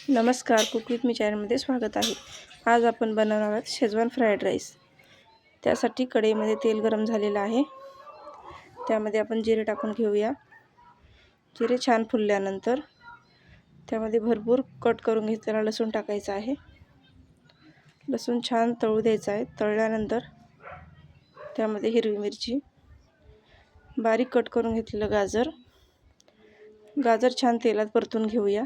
नमस्कार, cook with me चॅनलमध्ये स्वागत आहे। आज आपण बनवणार आहोत शेजवान फ्राईड राईस। त्यासाठी कढईमध्ये तेल गरम झालेलं आहे। त्यामध्ये आपण जिरे टाकून घेऊया। जिरे छान फुलल्यानंतर त्यामध्ये भरपूर कट करून घेतलेला लसूण टाकायचा आहे। लसूण छान तळू द्यायचा आहे। तळल्यानंतर त्यामध्ये हिरवी मिरची, बारीक कट करून घेतलेलं गाजर छान तेलात परतून घेऊया।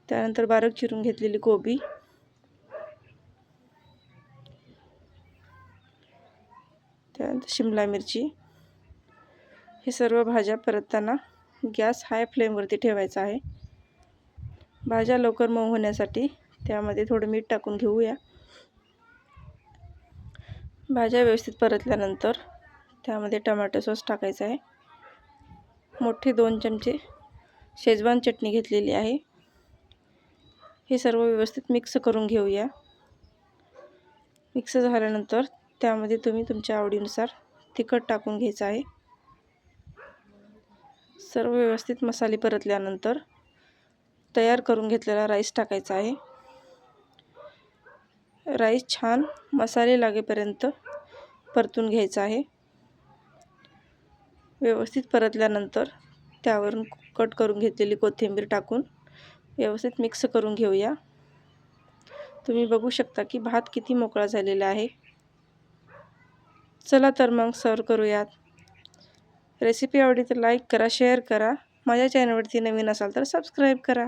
त्यानंतर बारीक चिरून घेतलेली कोबी, त्यानंतर शिमला मिरची, हे सर्व भाज्या परतताना गॅस हाय फ्लेमवरती ठेवायचा आहे। भाज्या लवकर मऊ होण्यासाठी त्यामध्ये थोडं मीठ टाकून घेऊया। भाज्या व्यवस्थित परतल्यानंतर त्यामध्ये टोमॅटो सॉस टाकायचा आहे। मोठे 2 चमचे शेजवान चटणी घेतलेली आहे। हे सर्व व्यवस्थित मिक्स करून घेऊया। मिक्स झाल्यानंतर त्यामध्ये तुम्ही तुमच्या आवडीनुसार तिखट टाकून घ्यायचं आहे। सर्व व्यवस्थित मसाले परतल्यानंतर तयार करून घेतलेला राईस टाकायचा आहे। राईस छान मसाले लागेपर्यंत परतून घ्यायचा आहे। व्यवस्थित परतल्यानंतर त्यावरून कट करून घेतलेली कोथिंबीर टाकून व्यवस्थित मिक्स करून घेऊया। तुम्ही बघू शकता की भात किती मोकळा झालेला आहे। चला तर मग सर्व करूयात। रेसिपी आवडली तर लाईक करा, शेअर करा। माझ्या चॅनलवरती नवीन असाल तर सबस्क्राईब करा।